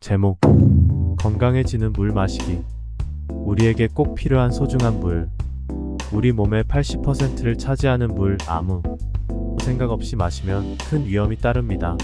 제목 건강해지는 물 마시기. 우리에게 꼭 필요한 소중한 물. 우리 몸의 80%를 차지하는 물, 아무 생각 없이 마시면 큰 위험이 따릅니다.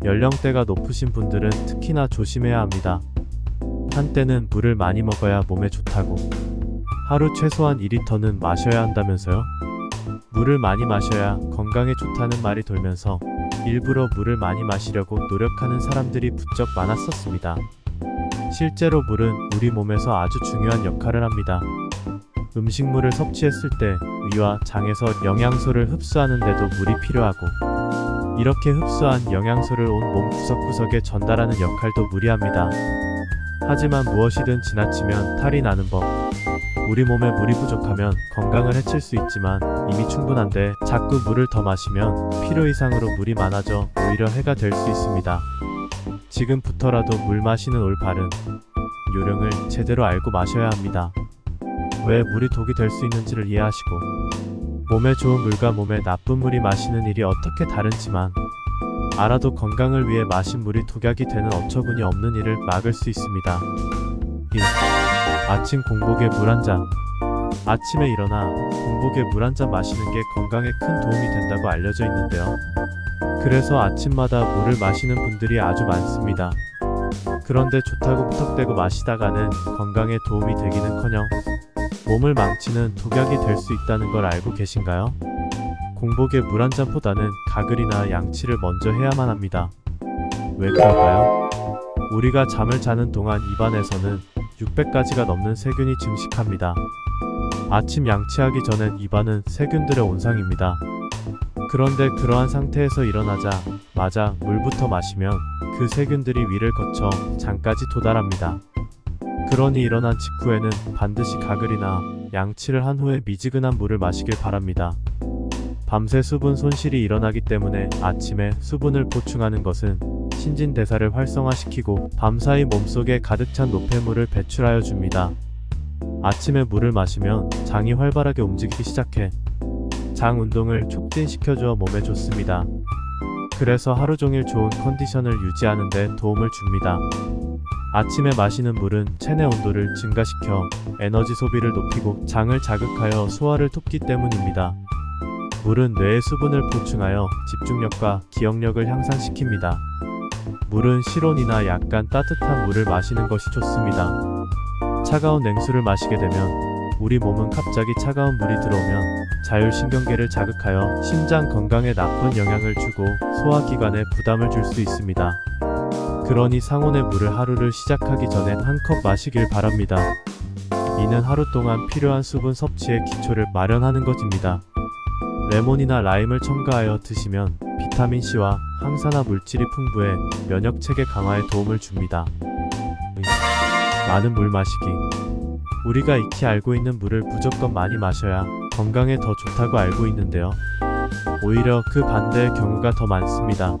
연령대가 높으신 분들은 특히나 조심해야 합니다. 한때는 물을 많이 먹어야 몸에 좋다고, 하루 최소한 2리터는 마셔야 한다면서요? 물을 많이 마셔야 건강에 좋다는 말이 돌면서 일부러 물을 많이 마시려고 노력하는 사람들이 부쩍 많았었습니다. 실제로 물은 우리 몸에서 아주 중요한 역할을 합니다. 음식물을 섭취했을 때 위와 장에서 영양소를 흡수하는 데도 물이 필요하고, 이렇게 흡수한 영양소를 온 몸 구석구석에 전달하는 역할도 물이 합니다. 하지만 무엇이든 지나치면 탈이 나는 법. 우리 몸에 물이 부족하면 건강을 해칠 수 있지만 이미 충분한데 자꾸 물을 더 마시면 필요 이상으로 물이 많아져 오히려 해가 될 수 있습니다. 지금부터라도 물 마시는 올바른 요령을 제대로 알고 마셔야 합니다. 왜 물이 독이 될 수 있는지를 이해하시고, 몸에 좋은 물과 몸에 나쁜 물이 마시는 일이 어떻게 다른지만 알아도 건강을 위해 마신 물이 독약이 되는 어처구니 없는 일을 막을 수 있습니다. 1. 아침 공복에 물 한 잔. 아침에 일어나 공복에 물 한 잔 마시는 게 건강에 큰 도움이 된다고 알려져 있는데요. 그래서 아침마다 물을 마시는 분들이 아주 많습니다. 그런데 좋다고 무턱대고 마시다가는 건강에 도움이 되기는커녕 몸을 망치는 독약이 될 수 있다는 걸 알고 계신가요? 공복에 물 한 잔보다는 가글이나 양치를 먼저 해야만 합니다. 왜 그럴까요? 우리가 잠을 자는 동안 입안에서는 600가지가 넘는 세균이 증식합니다. 아침 양치하기 전엔 입안은 세균들의 온상입니다. 그런데 그러한 상태에서 일어나자마자 물부터 마시면 그 세균들이 위를 거쳐 장까지 도달합니다. 그러니 일어난 직후에는 반드시 가글이나 양치를 한 후에 미지근한 물을 마시길 바랍니다. 밤새 수분 손실이 일어나기 때문에 아침에 수분을 보충하는 것은 신진대사를 활성화시키고 밤사이 몸속에 가득 찬 노폐물을 배출하여 줍니다. 아침에 물을 마시면 장이 활발하게 움직이기 시작해 장 운동을 촉진시켜주어 몸에 좋습니다. 그래서 하루 종일 좋은 컨디션을 유지하는 데 도움을 줍니다. 아침에 마시는 물은 체내 온도를 증가시켜 에너지 소비를 높이고 장을 자극하여 소화를 돕기 때문입니다. 물은 뇌의 수분을 보충하여 집중력과 기억력을 향상시킵니다. 물은 실온이나 약간 따뜻한 물을 마시는 것이 좋습니다. 차가운 냉수를 마시게 되면 우리 몸은 갑자기 차가운 물이 들어오면 자율신경계를 자극하여 심장 건강에 나쁜 영향을 주고 소화기관에 부담을 줄 수 있습니다. 그러니 상온의 물을 하루를 시작하기 전에 한 컵 마시길 바랍니다. 이는 하루 동안 필요한 수분 섭취의 기초를 마련하는 것입니다. 레몬이나 라임을 첨가하여 드시면 비타민C와 항산화 물질이 풍부해 면역체계 강화에 도움을 줍니다. 많은 물 마시기. 우리가 익히 알고 있는 물을 무조건 많이 마셔야 건강에 더 좋다고 알고 있는데요. 오히려 그 반대의 경우가 더 많습니다.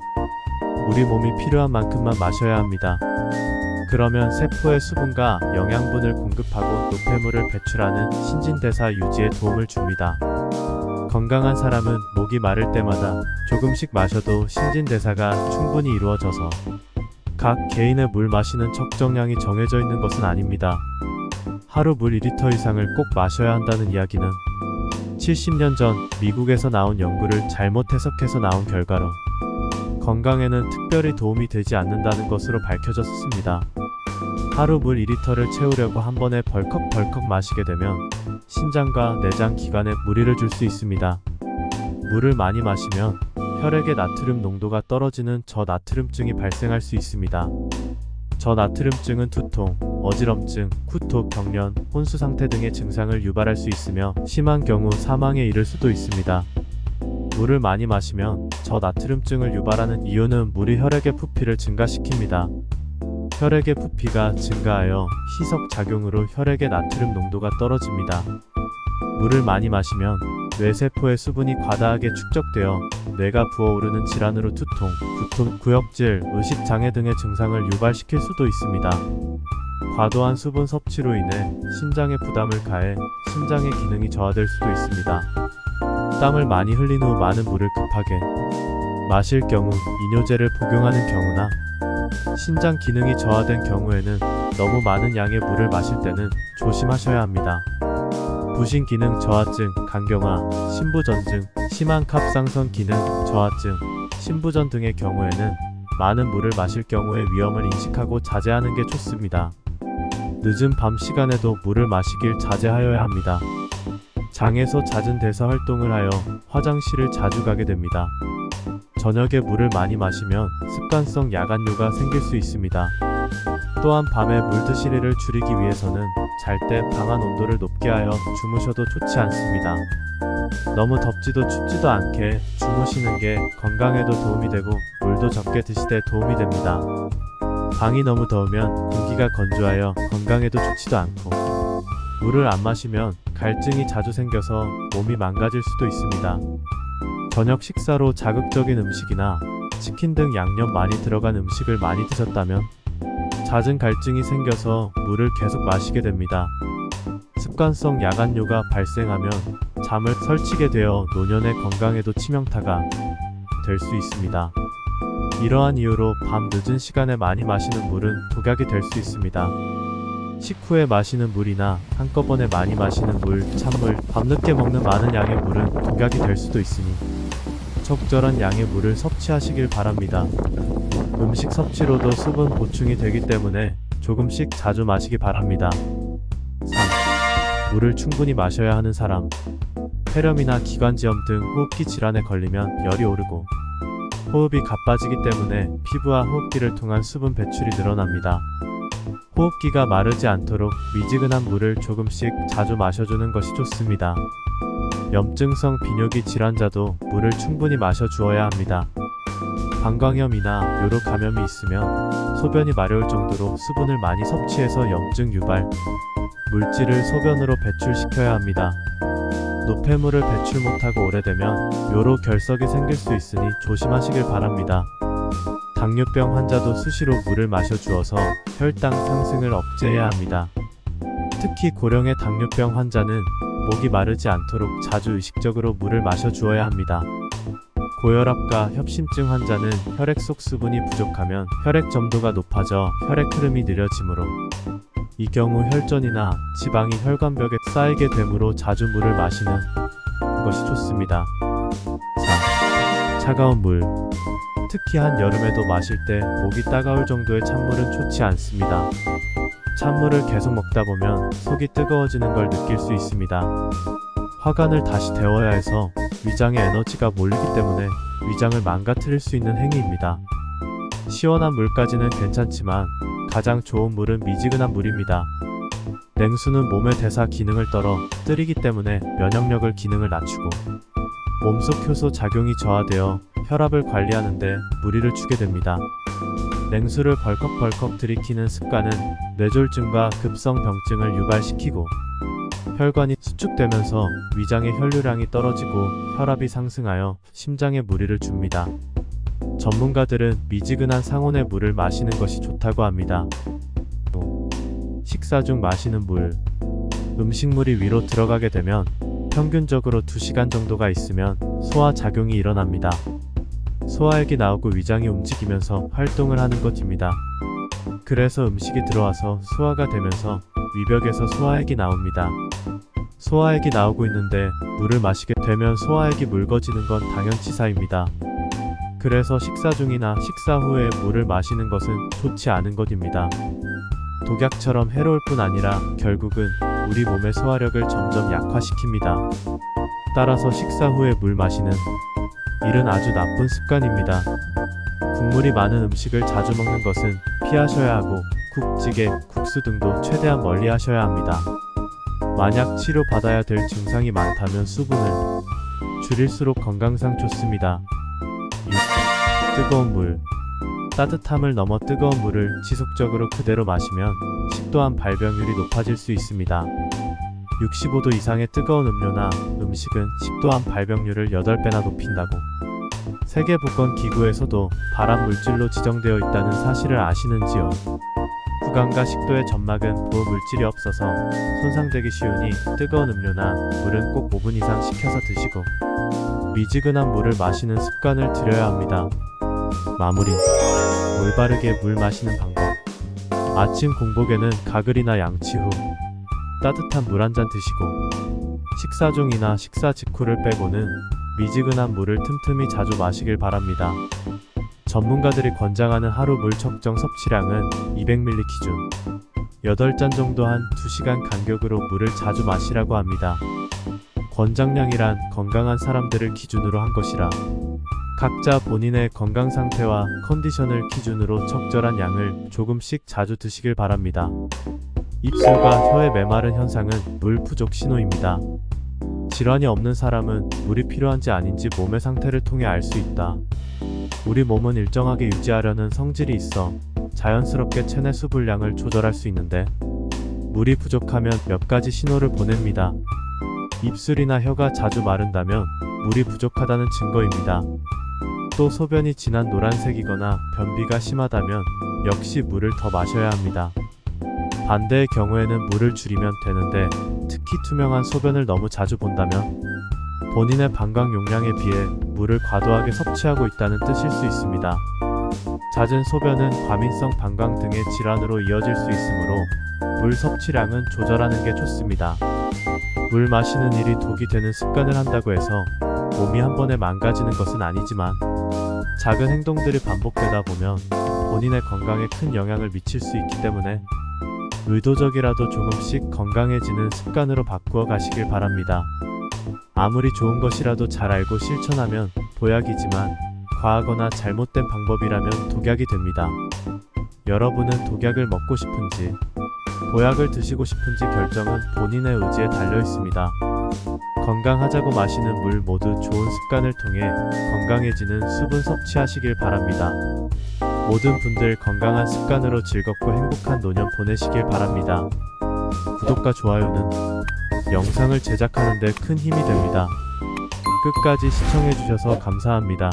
우리 몸이 필요한 만큼만 마셔야 합니다. 그러면 세포의 수분과 영양분을 공급하고 노폐물을 배출하는 신진대사 유지에 도움을 줍니다. 건강한 사람은 목이 마를 때마다 조금씩 마셔도 신진대사가 충분히 이루어져서 각 개인의 물 마시는 적정량이 정해져 있는 것은 아닙니다. 하루 물 2리터 이상을 꼭 마셔야 한다는 이야기는 70년 전 미국에서 나온 연구를 잘못 해석해서 나온 결과로 건강에는 특별히 도움이 되지 않는다는 것으로 밝혀졌습니다. 하루 물 2리터를 채우려고 한 번에 벌컥벌컥 마시게 되면 신장과 내장 기관에 무리를 줄 수 있습니다. 물을 많이 마시면 혈액의 나트륨 농도가 떨어지는 저나트륨증이 발생할 수 있습니다. 저나트륨증은 두통, 어지럼증, 구토, 경련, 혼수 상태 등의 증상을 유발할 수 있으며 심한 경우 사망에 이를 수도 있습니다. 물을 많이 마시면 저나트륨증을 유발하는 이유는 물이 혈액의 부피를 증가시킵니다. 혈액의 부피가 증가하여 희석 작용으로 혈액의 나트륨 농도가 떨어집니다. 물을 많이 마시면 뇌세포의 수분이 과다하게 축적되어 뇌가 부어오르는 질환으로 두통, 구토, 구역질, 의식장애 등의 증상을 유발시킬 수도 있습니다. 과도한 수분 섭취로 인해 신장에 부담을 가해 신장의 기능이 저하될 수도 있습니다. 땀을 많이 흘린 후 많은 물을 급하게 마실 경우 이뇨제를 복용하는 경우나 신장 기능이 저하된 경우에는 너무 많은 양의 물을 마실 때는 조심하셔야 합니다. 부신 기능 저하증, 간경화, 신부전증, 심한 갑상선 기능 저하증, 신부전 등의 경우에는 많은 물을 마실 경우의 위험을 인식하고 자제하는 게 좋습니다. 늦은 밤 시간에도 물을 마시길 자제하여야 합니다. 장에서 잦은 대사 활동을 하여 화장실을 자주 가게 됩니다. 저녁에 물을 많이 마시면 습관성 야간뇨가 생길 수 있습니다. 또한 밤에 물 드시리를 줄이기 위해서는 잘 때 방안 온도를 높게 하여 주무셔도 좋지 않습니다. 너무 덥지도 춥지도 않게 주무시는 게 건강에도 도움이 되고 물도 적게 드시되 도움이 됩니다. 방이 너무 더우면 공기가 건조하여 건강에도 좋지도 않고 물을 안 마시면 갈증이 자주 생겨서 몸이 망가질 수도 있습니다. 저녁 식사로 자극적인 음식이나 치킨 등 양념 많이 들어간 음식을 많이 드셨다면 잦은 갈증이 생겨서 물을 계속 마시게 됩니다. 습관성 야간뇨가 발생하면 잠을 설치게 되어 노년의 건강에도 치명타가 될 수 있습니다. 이러한 이유로 밤 늦은 시간에 많이 마시는 물은 독약이 될 수 있습니다. 식후에 마시는 물이나 한꺼번에 많이 마시는 물, 찬물, 밤늦게 먹는 많은 양의 물은 독약이 될 수도 있으니 적절한 양의 물을 섭취하시길 바랍니다. 음식 섭취로도 수분 보충이 되기 때문에 조금씩 자주 마시기 바랍니다. 3. 물을 충분히 마셔야 하는 사람. 폐렴이나 기관지염 등 호흡기 질환에 걸리면 열이 오르고 호흡이 가빠지기 때문에 피부와 호흡기를 통한 수분 배출이 늘어납니다. 호흡기가 마르지 않도록 미지근한 물을 조금씩 자주 마셔주는 것이 좋습니다. 염증성 비뇨기 질환자도 물을 충분히 마셔 주어야 합니다. 방광염이나 요로 감염이 있으면 소변이 마려울 정도로 수분을 많이 섭취해서 염증 유발 물질을 소변으로 배출시켜야 합니다. 노폐물을 배출 못하고 오래되면 요로 결석이 생길 수 있으니 조심하시길 바랍니다. 당뇨병 환자도 수시로 물을 마셔 주어서 혈당 상승을 억제해야 합니다. 특히 고령의 당뇨병 환자는 목이 마르지 않도록 자주 의식적으로 물을 마셔 주어야 합니다. 고혈압과 협심증 환자는 혈액 속 수분이 부족하면 혈액 점도가 높아져 혈액 흐름이 느려지므로 이 경우 혈전이나 지방이 혈관벽에 쌓이게 되므로 자주 물을 마시는 것이 좋습니다. 4. 차가운 물. 특히 한여름에도 마실 때 목이 따가울 정도의 찬물은 좋지 않습니다. 찬물을 계속 먹다 보면 속이 뜨거워지는 걸 느낄 수 있습니다. 화관을 다시 데워야 해서 위장에 에너지가 몰리기 때문에 위장을 망가뜨릴 수 있는 행위입니다. 시원한 물까지는 괜찮지만 가장 좋은 물은 미지근한 물입니다. 냉수는 몸의 대사 기능을 떨어뜨리기 때문에 면역력을 기능을 낮추고 몸속 효소 작용이 저하되어 혈압을 관리하는 데 무리를 주게 됩니다. 냉수를 벌컥벌컥 들이키는 습관은 뇌졸중과 급성병증을 유발시키고 혈관이 수축되면서 위장의 혈류량이 떨어지고 혈압이 상승하여 심장에 무리를 줍니다. 전문가들은 미지근한 상온의 물을 마시는 것이 좋다고 합니다. 식사 중 마시는 물. 음식물이 위로 들어가게 되면 평균적으로 2시간 정도가 있으면 소화작용이 일어납니다. 소화액이 나오고 위장이 움직이면서 활동을 하는 것입니다. 그래서 음식이 들어와서 소화가 되면서 위벽에서 소화액이 나옵니다. 소화액이 나오고 있는데 물을 마시게 되면 소화액이 묽어지는 건 당연치사입니다. 그래서 식사 중이나 식사 후에 물을 마시는 것은 좋지 않은 것입니다. 독약처럼 해로울 뿐 아니라 결국은 우리 몸의 소화력을 점점 약화시킵니다. 따라서 식사 후에 물 마시는 일은 아주 나쁜 습관입니다. 국물이 많은 음식을 자주 먹는 것은 피하셔야 하고 국, 찌개, 국수 등도 최대한 멀리 하셔야 합니다. 만약 치료받아야 될 증상이 많다면 수분을 줄일수록 건강상 좋습니다. 6. 뜨거운 물. 따뜻함을 넘어 뜨거운 물을 지속적으로 그대로 마시면 식도암 발병률이 높아질 수 있습니다. 65도 이상의 뜨거운 음료나 음식은 식도암 발병률을 8배나 높인다고 세계보건기구에서도 발암 물질로 지정되어 있다는 사실을 아시는지요? 구강과 식도의 점막은 보호 물질이 없어서 손상되기 쉬우니 뜨거운 음료나 물은 꼭 5분 이상 식혀서 드시고 미지근한 물을 마시는 습관을 들여야 합니다. 마무리. 올바르게 물 마시는 방법. 아침 공복에는 가글이나 양치 후 따뜻한 물 한 잔 드시고 식사 중이나 식사 직후를 빼고는 미지근한 물을 틈틈이 자주 마시길 바랍니다. 전문가들이 권장하는 하루 물 적정 섭취량은 200ml 기준 8잔 정도 한 2시간 간격으로 물을 자주 마시라고 합니다. 권장량이란 건강한 사람들을 기준으로 한 것이라 각자 본인의 건강 상태와 컨디션을 기준으로 적절한 양을 조금씩 자주 드시길 바랍니다. 입술과 혀의 메마른 현상은 물 부족 신호입니다. 질환이 없는 사람은 물이 필요한지 아닌지 몸의 상태를 통해 알 수 있다. 우리 몸은 일정하게 유지하려는 성질이 있어 자연스럽게 체내 수분량을 조절할 수 있는데 물이 부족하면 몇 가지 신호를 보냅니다. 입술이나 혀가 자주 마른다면 물이 부족하다는 증거입니다. 또 소변이 진한 노란색이거나 변비가 심하다면 역시 물을 더 마셔야 합니다. 반대의 경우에는 물을 줄이면 되는데 특히 투명한 소변을 너무 자주 본다면 본인의 방광 용량에 비해 물을 과도하게 섭취하고 있다는 뜻일 수 있습니다. 잦은 소변은 과민성 방광 등의 질환으로 이어질 수 있으므로 물 섭취량은 조절하는 게 좋습니다. 물 마시는 일이 독이 되는 습관을 한다고 해서 몸이 한 번에 망가지는 것은 아니지만 작은 행동들이 반복되다 보면 본인의 건강에 큰 영향을 미칠 수 있기 때문에 의도적이라도 조금씩 건강해지는 습관으로 바꾸어 가시길 바랍니다. 아무리 좋은 것이라도 잘 알고 실천하면 보약이지만 과하거나 잘못된 방법이라면 독약이 됩니다. 여러분은 독약을 먹고 싶은지 보약을 드시고 싶은지 결정은 본인의 의지에 달려 있습니다. 건강하자고 마시는 물 모두 좋은 습관을 통해 건강해지는 수분 섭취하시길 바랍니다. 모든 분들 건강한 습관으로 즐겁고 행복한 노년 보내시길 바랍니다. 구독과 좋아요는 영상을 제작하는 데 큰 힘이 됩니다. 끝까지 시청해주셔서 감사합니다.